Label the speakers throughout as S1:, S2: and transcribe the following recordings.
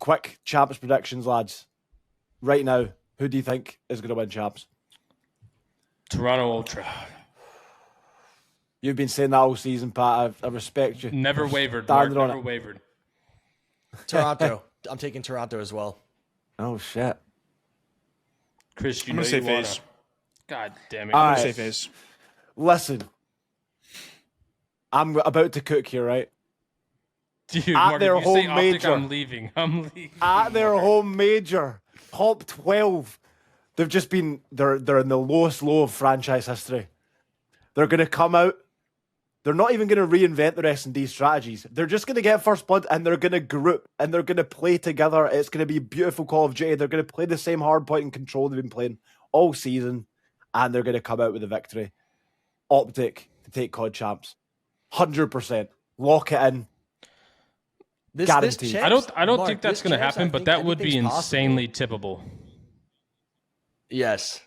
S1: quick champs predictions, lads. Right now, who do you think is going to win champs?
S2: Toronto Ultra.
S1: You've been saying that all season, Pat. I respect you.
S2: Never wavered. Mark, never wavered.
S3: Toronto. I'm taking Toronto as well.
S1: Oh, shit.
S2: Chris,
S4: I'm going to say FaZe.
S2: God damn it.
S4: I'm going to say FaZe.
S1: Listen. I'm about to cook here, right?
S2: Dude,
S1: at
S2: Mark,
S1: their
S2: if you say
S1: home
S2: Optic,
S1: major.
S2: I'm leaving.
S1: At their home major. Top 12. They've just been... They're in the lowest low of franchise history. They're going to come out. They're not even going to reinvent their S&D strategies. They're just going to get first blood and they're going to group and they're going to play together. It's going to be a beautiful Call of Duty. They're going to play the same hard point and control they've been playing all season, and they're going to come out with a victory. Optic to take COD Champs. 100%. Lock it in. Guaranteed.
S3: Champs,
S2: I don't
S3: Mark,
S2: think that's going to happen, but that would be insanely tippable.
S3: Yes.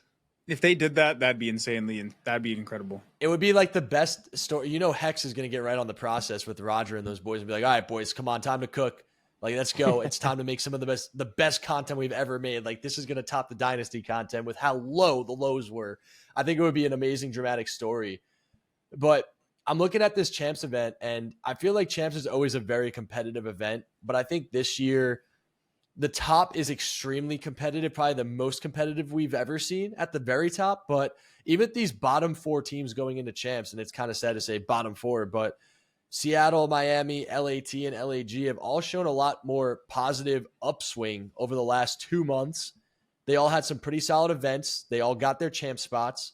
S4: If they did that, that'd be incredible.
S3: It would be like the best story. You know, Hex is going to get right on the process with Roger and those boys and be like, all right, boys, come on, time to cook. Like, let's go. It's time to make some of the best content we've ever made. Like, this is going to top the Dynasty content with how low the lows were. I think it would be an amazing, dramatic story. But I'm looking at this Champs event, and I feel like Champs is always a very competitive event. But I think this year, the top is extremely competitive, probably the most competitive we've ever seen at the very top. But even these bottom four teams going into Champs, and it's kind of sad to say bottom four, but Seattle, Miami, LAT, and LAG have all shown a lot more positive upswing over the last 2 months. They all had some pretty solid events. They all got their Champ spots.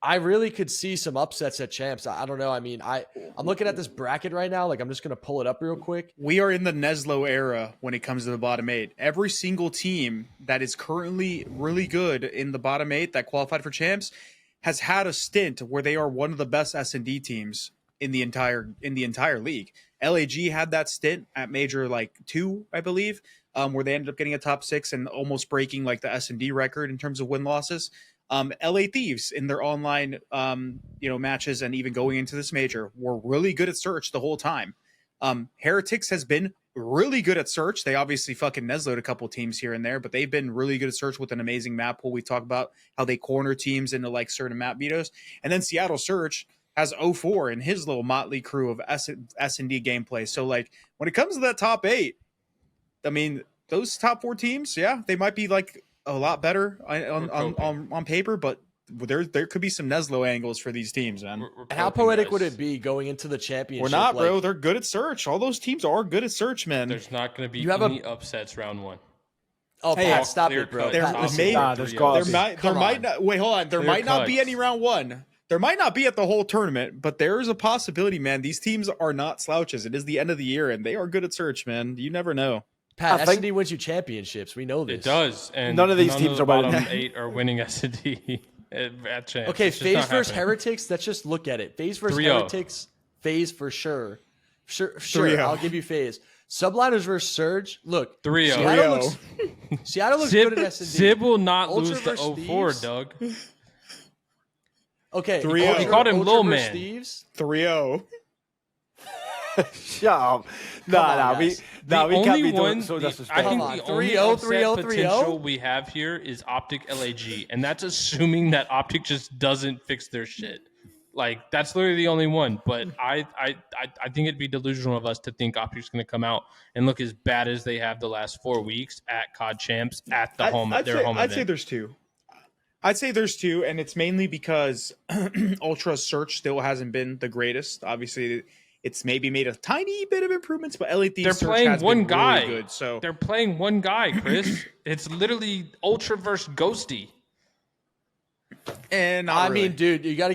S3: I really could see some upsets at Champs. I don't know. I mean, I'm looking at this bracket right now. Like, I'm just going to pull it up real quick.
S4: We are in the Neslo era when it comes to the bottom 8. Every single team that is currently really good in the bottom 8 that qualified for Champs has had a stint where they are one of the best S&D teams in the entire league. LAG had that stint at Major 2, I believe, where they ended up getting a top 6 and almost breaking the S&D record in terms of win-losses. LA Thieves in their online, matches and even going into this major were really good at search the whole time. Heretics has been really good at search. They obviously fucking Neslo'd a couple teams here and there, but they've been really good at search with an amazing map pool. We talk about how they corner teams into certain map vetoes. And then Seattle Search has 0-4 in his little motley crew of S&D gameplay. So when it comes to that top 8, I mean, those top 4 teams, yeah, they might be a lot better on paper, but there could be some Neslo angles for these teams, man.
S3: And how poetic would it be going into the championship?
S4: We're not, bro. They're good at search. All those teams are good at search, man.
S2: There's not going to be any upsets round 1.
S3: Oh, hey, Pat, stop it, bro.
S4: There might not. Wait, hold on. There might not be any round 1. There might not be at the whole tournament, but there is a possibility, man. These teams are not slouches. It is the end of the year, and they are good at search, man. You never know.
S3: Pat, S&D wins you championships. We know this.
S2: It does, and
S1: none of these teams are
S2: bottom 8 are winning S&D at Champs.
S3: Okay, FaZe versus Heretics. Let's just look at it. FaZe versus
S2: 3-0.
S3: Heretics. FaZe for sure. Sure. I'll give you FaZe. Subliners versus Surge. Look,
S2: 3-0.
S3: Seattle looks good at S&D.
S2: Zib will not
S3: Ultra
S2: lose to
S3: versus
S2: 0-4,
S3: Thieves.
S2: Doug.
S3: Okay,
S4: 3-0.
S2: He called him
S3: Ultra
S2: Lil
S3: versus
S2: Man.
S3: Thieves.
S4: 3-0.
S1: Shut up. We can't be doing so disrespectful.
S2: I think the only
S3: 3-0,
S2: upset
S3: 3-0,
S2: potential we have here is Optic LAG, and that's assuming that Optic just doesn't fix their shit. That's literally the only one. But I think it'd be delusional of us to think Optic's going to come out and look as bad as they have the last 4 weeks at COD Champs at the home event.
S4: I'd say there's 2. I'd say there's 2, and it's mainly because Ultra Search still hasn't been the greatest. Obviously, it's maybe made a tiny bit of improvements, but LA Thieves
S2: they're playing one guy.
S4: Really good, so
S2: they're playing one guy, Chris. It's literally Ultra versus Ghosty.
S4: And
S3: I mean, dude, you got to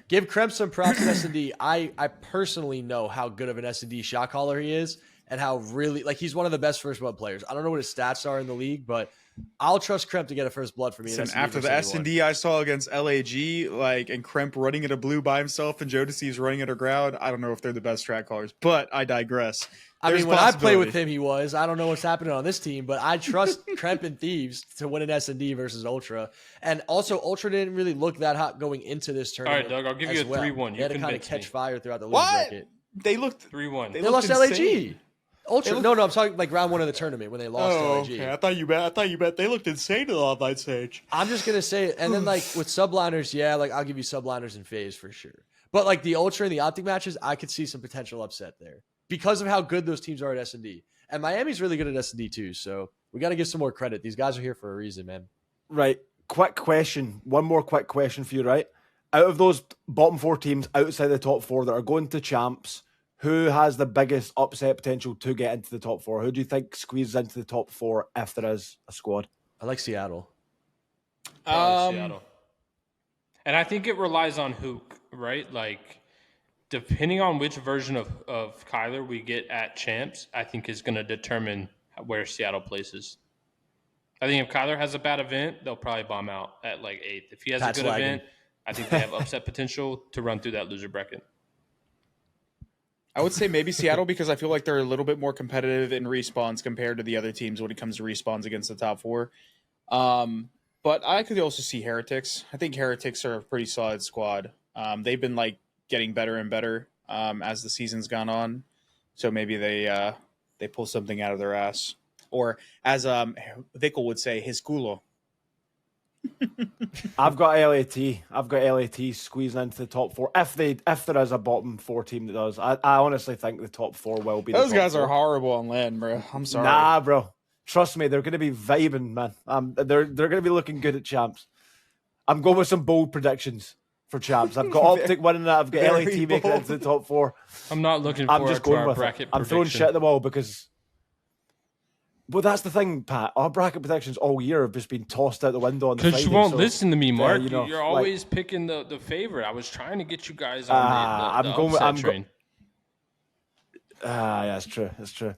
S3: give Krem some props at S&D. I personally know how good of an S&D shot caller he is, and how really he's one of the best first blood players. I don't know what his stats are in the league, but I'll trust Kremp to get a first blood for me.
S4: After the S&D I saw against LAG, and Kremp running at a blue by himself and Jodeci's running at a ground, I don't know if they're the best track callers, but I digress.
S3: I mean, when I play with him, he was. I don't know what's happening on this team, but I trust Kremp and Thieves to win an S&D versus Ultra. And also, Ultra didn't really look that hot going into this tournament.
S2: All right, Doug, I'll give you a 3-1.
S3: They had to kind of catch fire throughout the league
S4: what?
S3: bracket.
S4: They looked
S2: 3-1.
S3: They lost LAG. Ultra. No, I'm talking like round 1 of the tournament when they lost to LAG.
S4: I thought you bet they looked insane in the online stage.
S3: I'm just gonna say, and then like with subliners, yeah, like I'll give you subliners and phase for sure. But like the ultra and the optic matches, I could see some potential upset there because of how good those teams are at S&D. And Miami's really good at S&D too, so we got to give some more credit. These guys are here for a reason, man.
S1: Right. Quick question. One more quick question for you, right? Out of those bottom 4 teams outside the top 4 that are going to champs, who has the biggest upset potential to get into the top 4? Who do you think squeezes into the top 4 if there is a squad?
S3: I like Seattle.
S2: Seattle. And I think it relies on Hook, right? Like, depending on which version of Kyler we get at champs, I think is going to determine where Seattle places. I think if Kyler has a bad event, they'll probably bomb out at like 8th. If he has
S3: Pat's
S2: a good
S3: lagging.
S2: event, I think they have upset potential to run through that loser bracket.
S4: I would say maybe Seattle because I feel like they're a little bit more competitive in respawns compared to the other teams when it comes to respawns against the top 4. But I could also see Heretics. I think Heretics are a pretty solid squad. They've been like getting better and better as the season's gone on. So maybe they pull something out of their ass. Or as Vickle would say, his culo.
S1: I've got LAT. I've got LAT squeezing into the top 4. If there is a bottom 4 team that does, I honestly think the top 4 will be.
S4: Those
S1: the top
S4: guys
S1: 4.
S4: are horrible on land, bro. I'm sorry.
S1: Nah, bro. Trust me, they're going to be vibing, man. They're going to be looking good at champs. I'm going with some bold predictions for champs. I've got Optic winning that. I've got
S4: Very
S1: LAT making it into the top 4.
S2: I'm not looking
S1: I'm
S2: forward
S1: just
S2: to
S1: going
S2: our
S1: with
S2: bracket
S1: it. I'm throwing
S2: prediction.
S1: shit at the wall because. But that's the thing, Pat. Our bracket predictions all year have just been tossed out the window on the
S2: Because
S1: Friday.
S2: you won't
S1: so,
S2: listen to me, Mark.
S1: you know,
S2: You're
S1: like-
S2: always picking the favorite. I was trying to get you guys on the
S1: I'm going with-
S2: upset
S1: I'm go-
S2: train.
S1: Yeah, that's true. That's true.